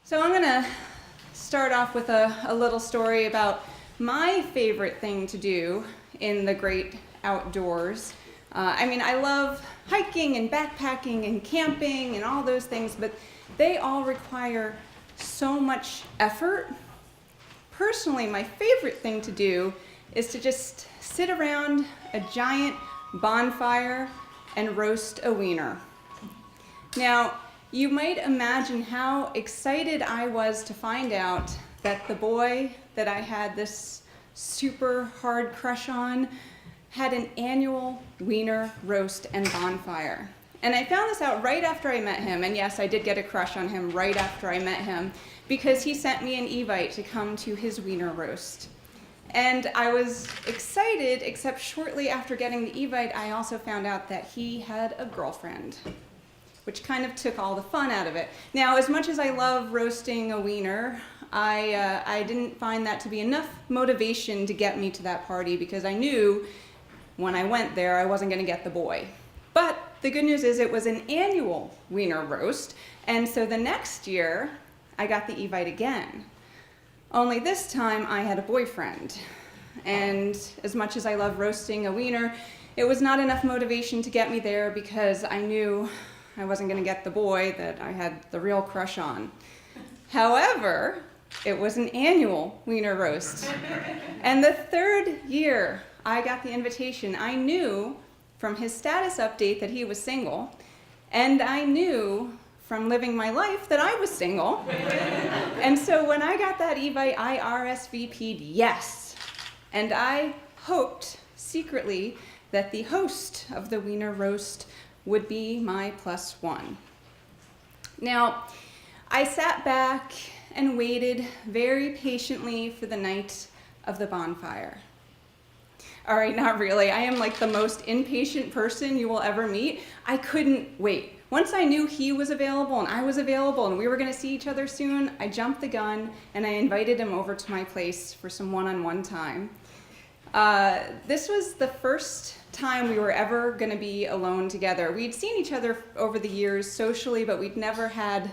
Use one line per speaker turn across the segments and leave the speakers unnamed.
So I'm going to start off with a little story about my favorite thing to do in the great outdoors. I love hiking and backpacking and camping and all those things, but they all require so much effort. Personally, my favorite thing to do is to just sit around a giant bonfire and roast a wiener. Now, you might imagine how excited I was to find out that the boy that I had this super hard crush on had an annual wiener roast and bonfire. And I found this out right after I met him, and yes, I did get a crush on him right after I met him, because he sent me an Evite to come to his wiener roast. And I was excited, except shortly after getting the Evite, I also found out that he had a girlfriend, which kind of took all the fun out of it. Now, as much as I love roasting a wiener, I didn't find that to be enough motivation to get me to that party, because I knew when I went there I wasn't going to get the boy. But the good news is it was an annual wiener roast, and so the next year I got the Evite again. Only this time I had a boyfriend, and as much as I love roasting a wiener, it was not enough motivation to get me there, because I knew I wasn't going to get the boy that I had the real crush on. However, it was an annual wiener roast. And the third year I got the invitation, I knew from his status update that he was single, and I knew from living my life that I was single. And so when I got that Evite, I RSVP'd yes. And I hoped secretly that the host of the wiener roast would be my +1. Now, I sat back and waited very patiently for the night of the bonfire. All right, not really. I am like the most impatient person you will ever meet. I couldn't wait. Once I knew he was available and I was available and we were going to see each other soon, I jumped the gun and I invited him over to my place for some one-on-one time. This was the first time we were ever going to be alone together. We'd seen each other over the years socially, but we'd never had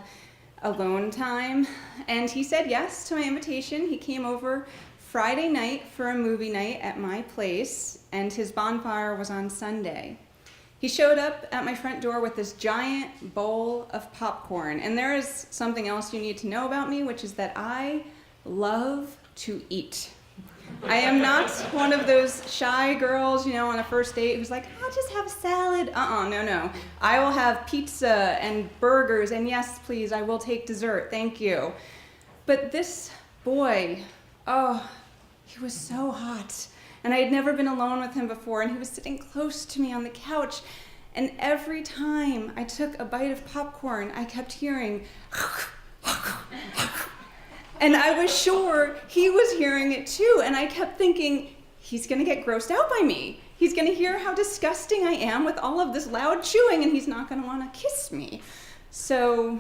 alone time. And he said yes to my invitation. He came over Friday night for a movie night at my place, and his bonfire was on Sunday. He showed up at my front door with this giant bowl of popcorn. And there is something else you need to know about me, which is that I love to eat. I am not one of those shy girls, on a first date who's like, I'll just have a salad. No. I will have pizza and burgers, and yes, please, I will take dessert, thank you. But this boy, he was so hot. And I had never been alone with him before, and he was sitting close to me on the couch. And every time I took a bite of popcorn, I kept hearing, and I was sure he was hearing it too, and I kept thinking, he's gonna get grossed out by me. He's gonna hear how disgusting I am with all of this loud chewing, and he's not gonna wanna kiss me. So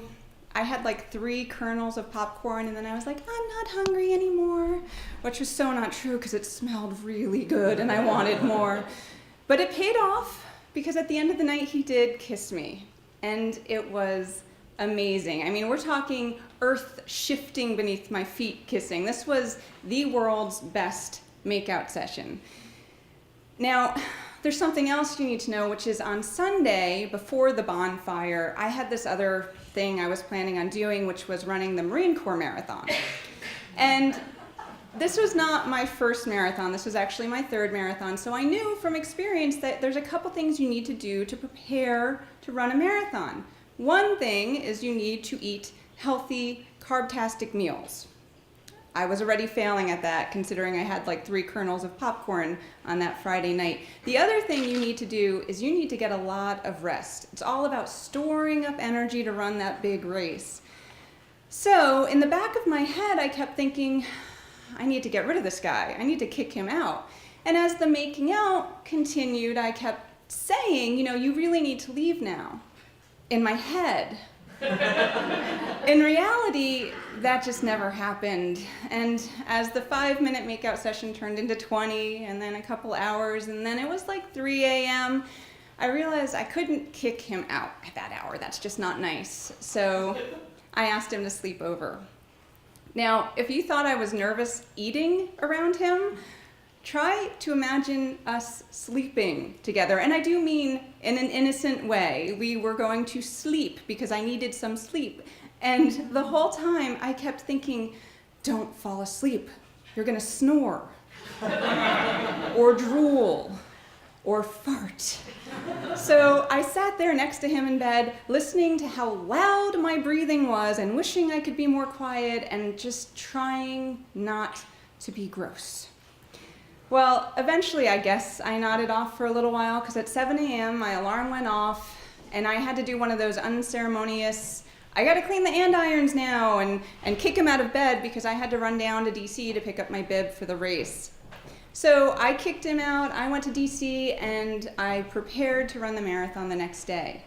I had like 3 kernels of popcorn, and then I was like, I'm not hungry anymore, which was so not true because it smelled really good and I wanted more. But it paid off, because at the end of the night he did kiss me, and it was amazing. We're talking earth shifting beneath my feet kissing. This was the world's best makeout session. Now, there's something else you need to know, which is on Sunday, before the bonfire, I had this other thing I was planning on doing, which was running the Marine Corps Marathon. And this was not my first marathon. This was actually my 3rd marathon. So I knew from experience that there's a couple things you need to do to prepare to run a marathon. One thing is you need to eat healthy, carb-tastic meals. I was already failing at that, considering I had like 3 kernels of popcorn on that Friday night. The other thing you need to do is you need to get a lot of rest. It's all about storing up energy to run that big race. So in the back of my head, I kept thinking, I need to get rid of this guy. I need to kick him out. And as the making out continued, I kept saying, you really need to leave now. In my head. In reality, that just never happened. And as the 5-minute makeout session turned into 20, and then a couple hours, and then it was like 3 a.m., I realized I couldn't kick him out at that hour. That's just not nice. So I asked him to sleep over. Now, if you thought I was nervous eating around him, try to imagine us sleeping together. And I do mean in an innocent way. We were going to sleep because I needed some sleep. And the whole time I kept thinking, don't fall asleep. You're gonna snore, or drool, or fart. So I sat there next to him in bed, listening to how loud my breathing was and wishing I could be more quiet and just trying not to be gross. Well, eventually, I guess I nodded off for a little while because at 7 a.m. my alarm went off and I had to do one of those unceremonious, I gotta clean the andirons now, and kick him out of bed because I had to run down to DC to pick up my bib for the race. So I kicked him out, I went to DC, and I prepared to run the marathon the next day.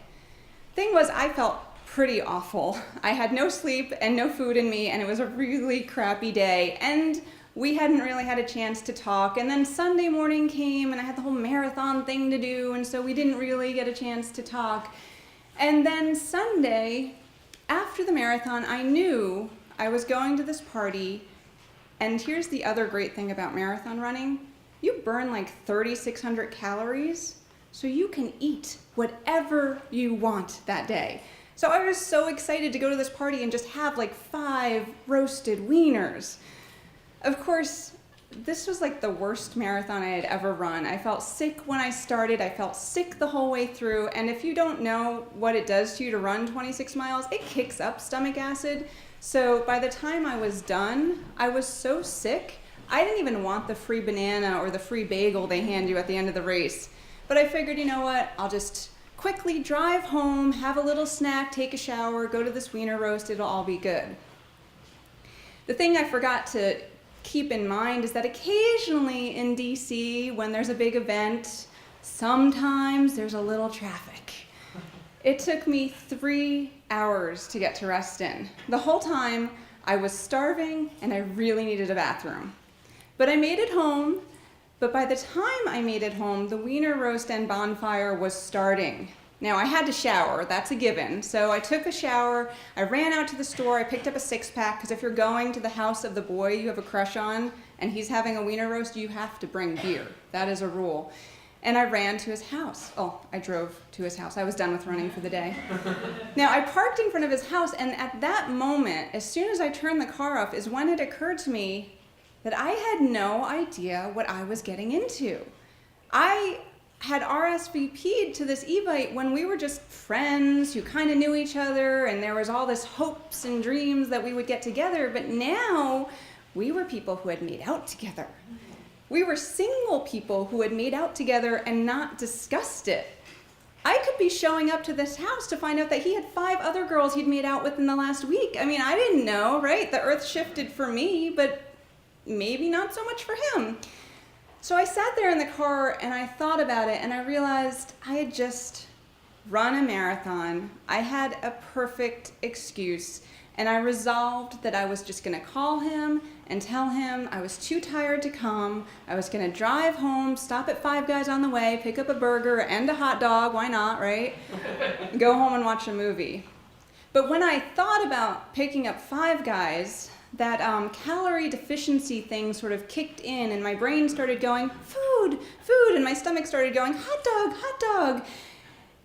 Thing was, I felt pretty awful. I had no sleep and no food in me, and it was a really crappy day. And we hadn't really had a chance to talk, and then Sunday morning came and I had the whole marathon thing to do, and so we didn't really get a chance to talk. And then Sunday, after the marathon, I knew I was going to this party, and here's the other great thing about marathon running. You burn like 3,600 calories, so you can eat whatever you want that day. So I was so excited to go to this party and just have like 5 roasted wieners. Of course, this was like the worst marathon I had ever run. I felt sick when I started, I felt sick the whole way through, and if you don't know what it does to you to run 26 miles, it kicks up stomach acid. So by the time I was done, I was so sick, I didn't even want the free banana or the free bagel they hand you at the end of the race. But I figured, you know what, I'll just quickly drive home, have a little snack, take a shower, go to this wiener roast, it'll all be good. The thing I forgot to keep in mind is that occasionally in DC, when there's a big event, sometimes there's a little traffic. It took me 3 hours to get to Reston. The whole time I was starving and I really needed a bathroom. But I made it home, but by the time I made it home, the wiener roast and bonfire was starting. Now, I had to shower, that's a given. So I took a shower, I ran out to the store, I picked up a 6-pack, because if you're going to the house of the boy you have a crush on, and he's having a wiener roast, you have to bring beer. That is a rule. And I ran to his house. Oh, I drove to his house. I was done with running for the day. Now, I parked in front of his house, and at that moment, as soon as I turned the car off, is when it occurred to me that I had no idea what I was getting into. I had RSVP'd to this Evite when we were just friends who kind of knew each other, and there was all this hopes and dreams that we would get together, but now we were people who had made out together. We were single people who had made out together and not discussed it. I could be showing up to this house to find out that he had 5 other girls he'd made out with in the last week. I mean, I didn't know, right? The earth shifted for me, but maybe not so much for him. So I sat there in the car and I thought about it and I realized I had just run a marathon. I had a perfect excuse and I resolved that I was just gonna call him and tell him I was too tired to come. I was gonna drive home, stop at Five Guys on the way, pick up a burger and a hot dog, why not, right? Go home and watch a movie. But when I thought about picking up Five Guys, that calorie deficiency thing sort of kicked in and my brain started going, food, food, and my stomach started going, hot dog, hot dog.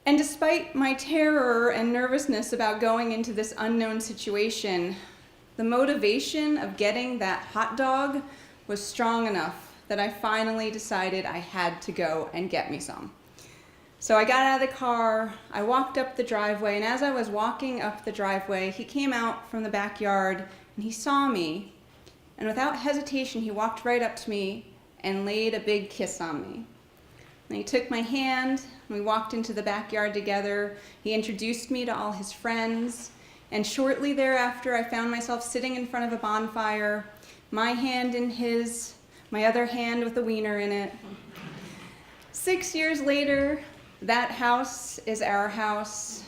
And despite my terror and nervousness about going into this unknown situation, the motivation of getting that hot dog was strong enough that I finally decided I had to go and get me some. So I got out of the car, I walked up the driveway, and as I was walking up the driveway, he came out from the backyard and he saw me, and without hesitation, he walked right up to me and laid a big kiss on me. And he took my hand, and we walked into the backyard together. He introduced me to all his friends, and shortly thereafter, I found myself sitting in front of a bonfire, my hand in his, my other hand with a wiener in it. 6 years later, that house is our house.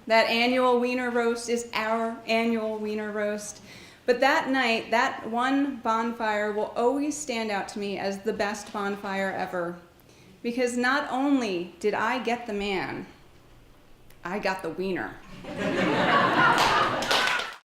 That annual wiener roast is our annual wiener roast. But that night, that one bonfire will always stand out to me as the best bonfire ever. Because not only did I get the man, I got the wiener.